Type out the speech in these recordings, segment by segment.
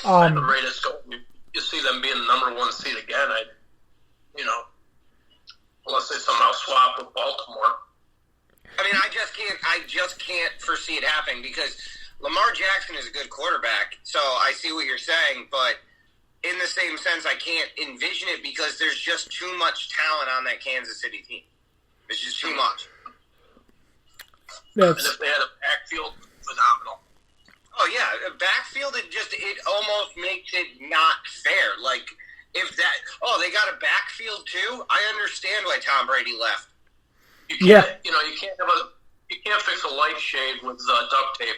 And the rate is going, you see them being the number one seed again. Unless they somehow swap with Baltimore. I mean, I just can't foresee it happening because Lamar Jackson is a good quarterback. So I see what you're saying, but in the same sense, I can't envision it because there's just too much talent on that Kansas City team. It's just too much. And if they had a backfield, phenomenal. Oh yeah, a backfield. It almost makes it not fair. Like if that. Oh, they got a backfield too. I understand why Tom Brady left. You can't fix a light shade with duct tape.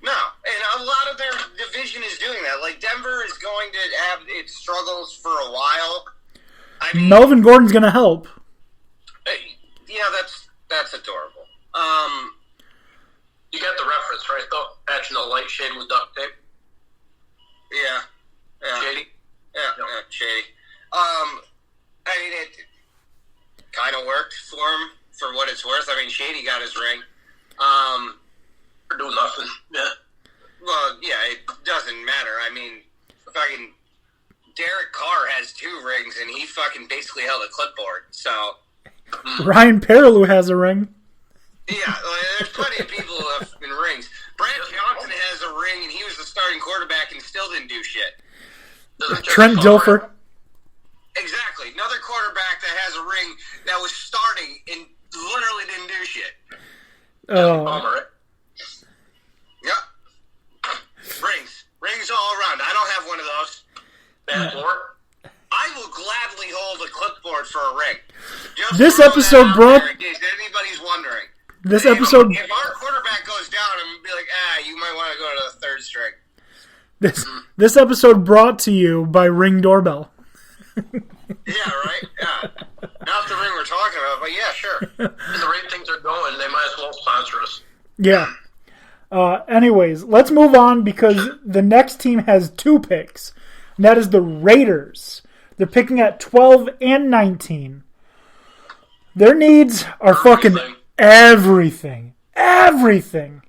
No, and a lot of their division is doing that. Like Denver is going to have its struggles for a while. I mean, Melvin Gordon's going to help. Yeah, that's adorable. You got the reference, right, though? Patching a light shade with duct tape? Yeah. Shady? Yeah, shady. I mean, it kind of worked for him, for what it's worth. I mean, Shady got his ring. For doing nothing. Yeah. Well, yeah, it doesn't matter. I mean, fucking Derek Carr has 2 rings, and he fucking basically held a clipboard, so... Ryan Perrilloux has a ring. Yeah, there's plenty of people who have been rings. Brad Johnson has a ring, and he was the starting quarterback and still didn't do shit. Trent Dilfer. Exactly. Another quarterback that has a ring that was starting and literally didn't do shit. Palmer, right? Yep. Rings all around. I don't have one of those. Bad floor? I will gladly hold a clipboard for a ring. Just This episode brought... in case anybody's wondering. This episode... If our quarterback goes down, I'm going to be like, you might want to go to the third string. This episode brought to you by Ring Doorbell. Yeah, right? Yeah. Not the ring we're talking about, but yeah, sure. And the rate things are going, they might as well sponsor us. Yeah. Anyways, let's move on because the next team has 2 picks. And that is the Raiders. They're picking at 12 and 19. Their needs are fucking everything. Everything.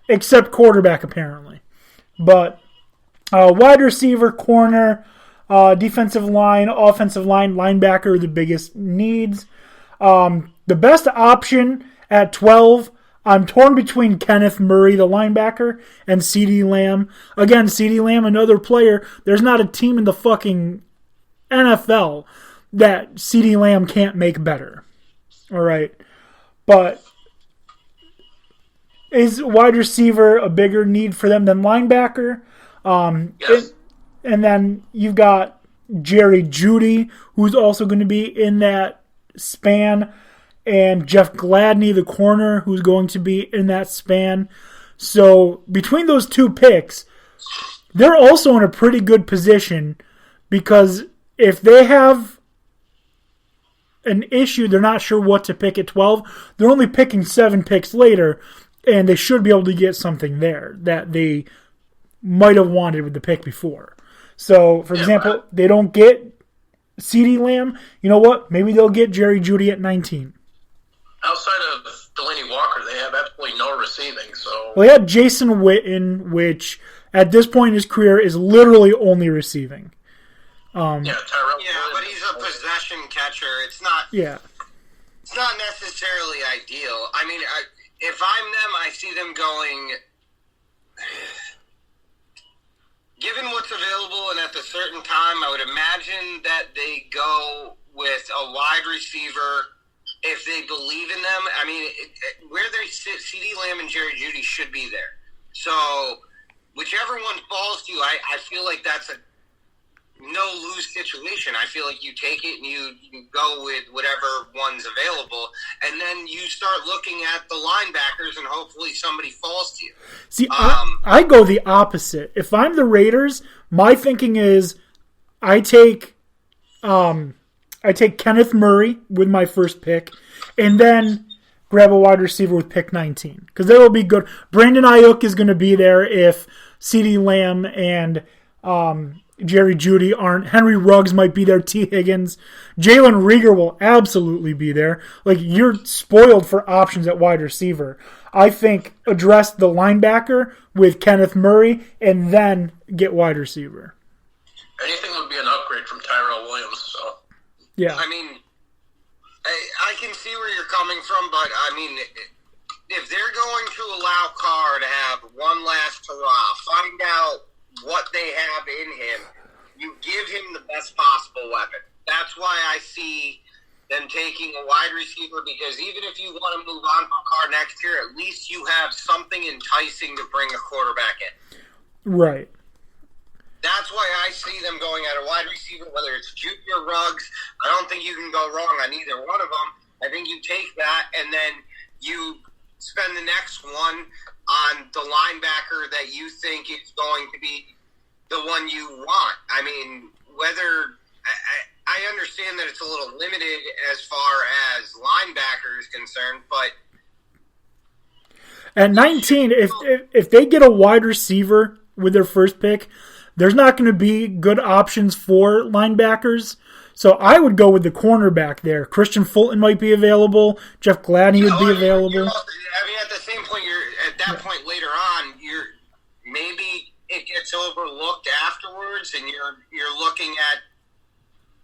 Except quarterback, apparently. But wide receiver, corner, defensive line, offensive line, linebacker are the biggest needs. The best option at 12, I'm torn between Kenneth Murray, the linebacker, and CeeDee Lamb. Again, CeeDee Lamb, another player. There's not a team in the fucking NFL that CeeDee Lamb can't make better. All right. But is wide receiver a bigger need for them than linebacker? Yes. And then you've got Jerry Jeudy, who's also going to be in that span, and Jeff Gladney, the corner, who's going to be in that span. So between those 2 picks, they're also in a pretty good position because if they have an issue, they're not sure what to pick at 12, they're only picking 7 picks later, and they should be able to get something there that they might have wanted with the pick before. So, for example, they don't get CeeDee Lamb. You know what? Maybe they'll get Jerry Jeudy at 19. Outside of Delaney Walker, they have absolutely no receiving. So, well, they had Jason Witten, which at this point in his career is literally only receiving. Tyrell. Yeah, but he's a possession catcher. It's not. Yeah. It's not necessarily ideal. I mean, if I'm them, I see them going. Given what's available and at the certain time, I would imagine that they go with a wide receiver if they believe in them. I mean, where they sit, CeeDee Lamb and Jerry Jeudy should be there. So, whichever one falls to you, I feel like that's a no-lose situation. I feel like you take it and you go with whatever one's available, and then you start looking at the linebackers, and hopefully somebody falls to you. See, I go the opposite. If I'm the Raiders, my thinking is I take Kenneth Murray with my first pick, and then grab a wide receiver with pick 19, because that will be good. Brandon Ayuk is going to be there if CeeDee Lamb and Jerry Jeudy aren't. Henry Ruggs might be there. T. Higgins. Jalen Reagor will absolutely be there. Like, you're spoiled for options at wide receiver. I think address the linebacker with Kenneth Murray and then get wide receiver. Anything would be an upgrade from Tyrell Williams. So Yeah. I mean, I can see where you're coming from, but I mean, if they're going to allow Carr to have one last hurrah, find out what they have in him, you give him the best possible weapon. That's why I see them taking a wide receiver, because even if you want to move on from Carr next year, at least you have something enticing to bring a quarterback in. Right. That's why I see them going at a wide receiver, whether it's Judy or Ruggs. I don't think you can go wrong on either one of them. I think you take that, and then you spend the next one on the linebacker that you think is going to be the one you want. I mean, whether I understand that it's a little limited as far as linebacker is concerned, but at 19, if they get a wide receiver with their first pick, there's not going to be good options for linebackers. So I would go with the cornerback there. Christian Fulton might be available. Jeff Gladney would be available. I mean, at the same point, at that point later on, maybe it gets overlooked afterwards, and you're looking at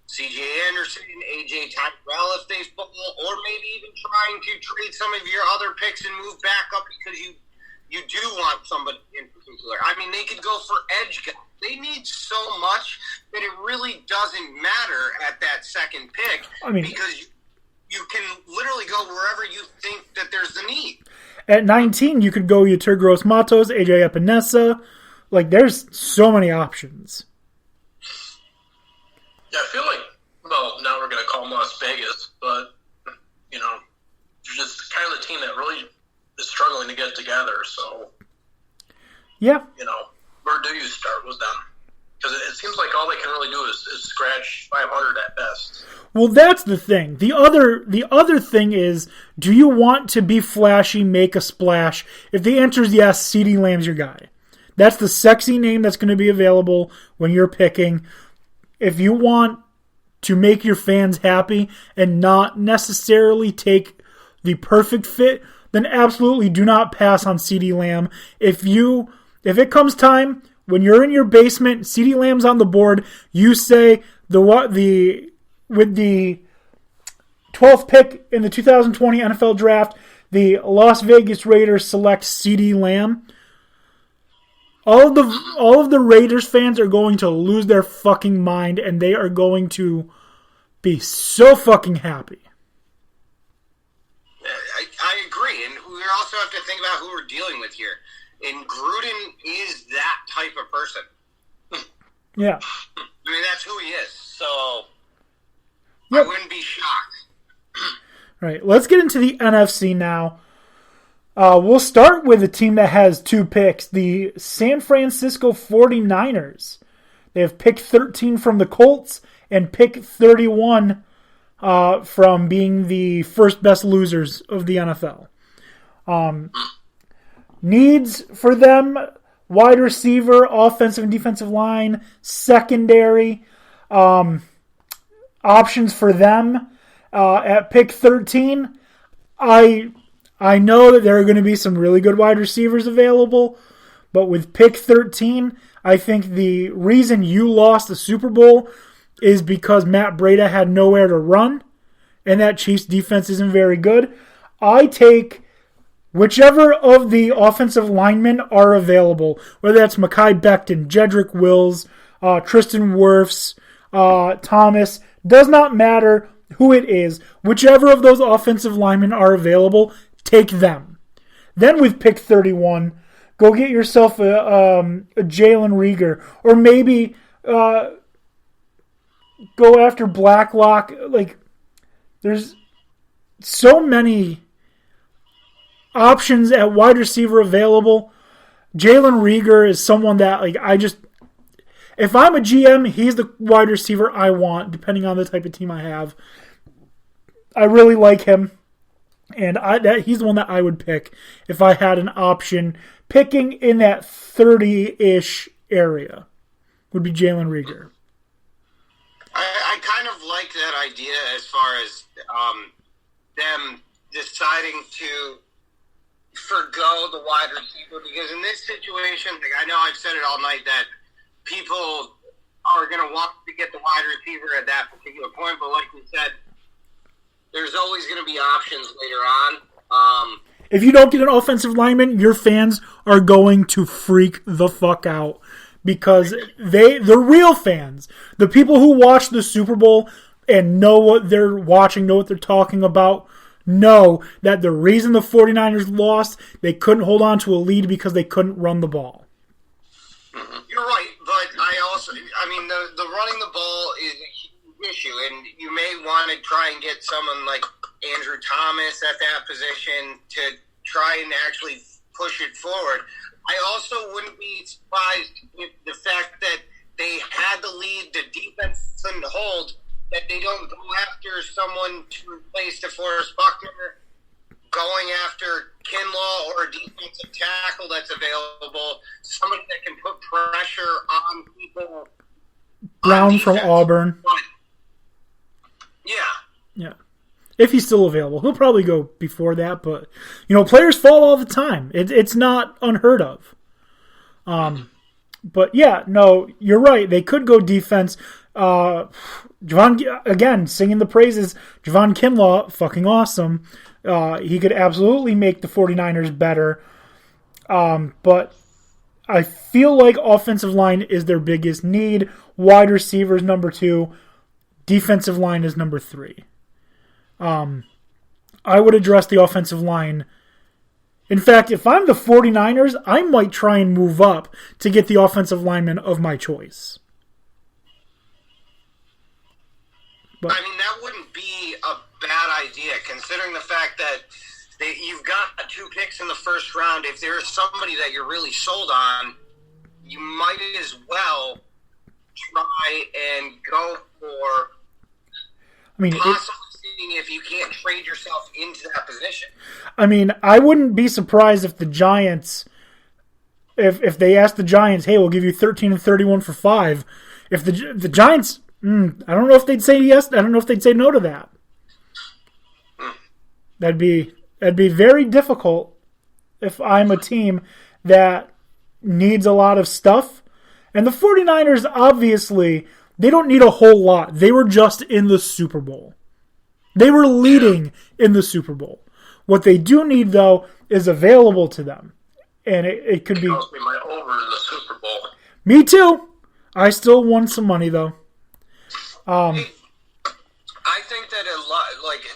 C.J. Anderson, A.J. Tyrell if they fall, or maybe even trying to trade some of your other picks and move back up because you do want somebody in particular. I mean, they could go for edge guys. They need so much that it really doesn't matter at that second pick, because you can literally go wherever you think that there's the need. At 19, you could go Yetur Gross-Matos, AJ Epinesa. Like, there's so many options. Yeah, I feel like, well, now we're going to call them Las Vegas, but, they're just kind of the team that really is struggling to get together. So, yeah. Where do you start with them? Because it seems like all they can really do is scratch 500 at best. Well, that's the thing. The other thing is, do you want to be flashy, make a splash? If the answer is yes, CeeDee Lamb's your guy. That's the sexy name that's going to be available when you're picking. If you want to make your fans happy and not necessarily take the perfect fit, then absolutely do not pass on CeeDee Lamb. If it comes time when you're in your basement, CeeDee Lamb's on the board, you say with the 12th pick in the 2020 NFL Draft, the Las Vegas Raiders select CeeDee Lamb. All of the Raiders fans are going to lose their fucking mind, and they are going to be so fucking happy. I agree, and we also have to think about who we're dealing with here. And Gruden is that type of person. Yeah. I mean, that's who he is. So yep. I wouldn't be shocked. Right. Let's get into the NFC now. We'll start with a team that has 2 picks, the San Francisco 49ers. They have pick 13 from the Colts and pick 31 from being the first best losers of the NFL. Needs for them, wide receiver, offensive and defensive line, secondary. Options for them at pick 13. I know that there are going to be some really good wide receivers available, but with pick 13, I think the reason you lost the Super Bowl is because Matt Breida had nowhere to run, and that Chiefs defense isn't very good. I take whichever of the offensive linemen are available, whether that's Mekhi Becton, Jedrick Wills, Tristan Wirfs, Thomas, does not matter who it is. Whichever of those offensive linemen are available, take them. Then with pick 31, go get yourself a Jalen Reagor, or maybe go after Blacklock. Like, there's so many options at wide receiver available. Jalen Reagor is someone that, like, if I'm a GM, he's the wide receiver I want, depending on the type of team I have. I really like him, and he's the one that I would pick if I had an option. Picking in that 30-ish area would be Jalen Reagor. I kind of like that idea as far as them deciding to forgo the wide receiver because in this situation, like I know I've said it all night that people are going to want to get the wide receiver at that particular point, but like we said, there's always going to be options later on. If you don't get an offensive lineman, your fans are going to freak the fuck out because the real fans, the people who watch the Super Bowl and know what they're watching, know what they're talking about, know that the reason the 49ers lost, they couldn't hold on to a lead because they couldn't run the ball. You're right, but the running the ball is a huge issue, and you may want to try and get someone like Andrew Thomas at that position to try and actually push it forward. I also wouldn't be surprised with the fact that they had the lead, the defense couldn't hold, that they don't go after someone to replace DeForest Buckner, going after Kinlaw or a defensive tackle that's available, somebody that can put pressure on people. Brown from Auburn. Yeah. Yeah. If he's still available. He'll probably go before that, but, players fall all the time. It's not unheard of. But, yeah, no, you're right. They could go defense. Javon, again, singing the praises. Javon Kinlaw, fucking awesome. He could absolutely make the 49ers better. But I feel like offensive line is their biggest need. Wide receivers, number 2. Defensive line is number 3. I would address the offensive line. In fact, if I'm the 49ers, I might try and move up to get the offensive lineman of my choice. But, that wouldn't be a bad idea, considering the fact that you've got 2 picks in the first round. If there's somebody that you're really sold on, you might as well try and go for possibly seeing if you can't trade yourself into that position. I wouldn't be surprised if the Giants, if they asked the Giants, hey, we'll give you 13 and 31 for 5. If the Giants, I don't know if they'd say yes. I don't know if they'd say no to that. That'd be very difficult if I'm a team that needs a lot of stuff. And the 49ers, obviously, they don't need a whole lot. They were just in the Super Bowl. They were leading in the Super Bowl. What they do need, though, is available to them. And it could be... That cost me my over in the Super Bowl. Me too. I still won some money, though. I think that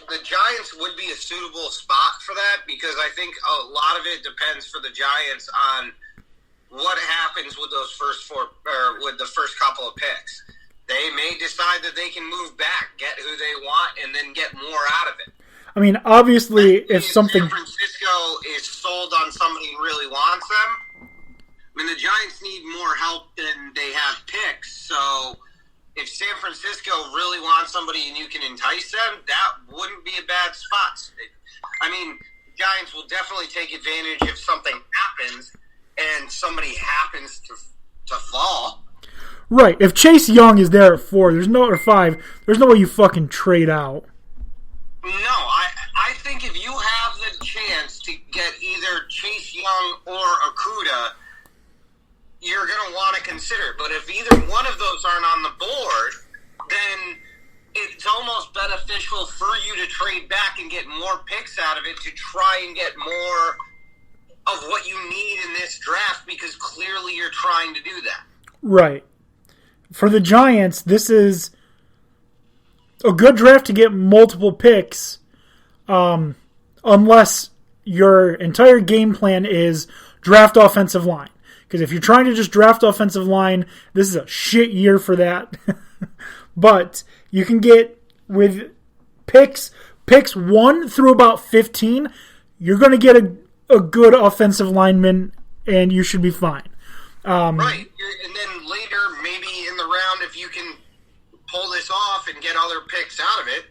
the Giants would be a suitable spot for that because I think a lot of it depends for the Giants on what happens with those with the first couple of picks. They may decide that they can move back, get who they want, and then get more out of it. Obviously, if something... San Francisco is sold on somebody who really wants them, the Giants need more help than they have picks. So if San Francisco really wants somebody and you can entice them, that wouldn't be a bad spot. Giants will definitely take advantage if something happens and somebody happens to fall. Right. If Chase Young is there at 4, or 5, there's no way you fucking trade out. No, I think if you have the chance to get either Chase Young or Okuda, you're going to want to consider it. But if either one of those aren't on the board, then it's almost beneficial for you to trade back and get more picks out of it to try and get more of what you need in this draft because clearly you're trying to do that. Right. For the Giants, this is a good draft to get multiple picks, unless your entire game plan is draft offensive line. Because if you're trying to just draft offensive line, this is a shit year for that. But you can get with picks 1 through about 15, you're going to get a good offensive lineman, and you should be fine. Right. And then later, maybe in the round, if you can pull this off and get other picks out of it,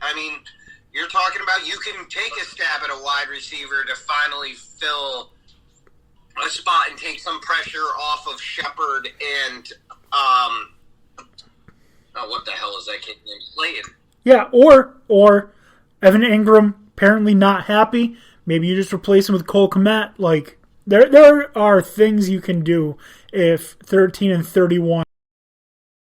you're talking about you can take a stab at a wide receiver to finally fill a spot and take some pressure off of Shepard and what the hell is that kid named? Slayton. Yeah, or Evan Ingram apparently not happy. Maybe you just replace him with Cole Kmet. Like, there are things you can do if 13-31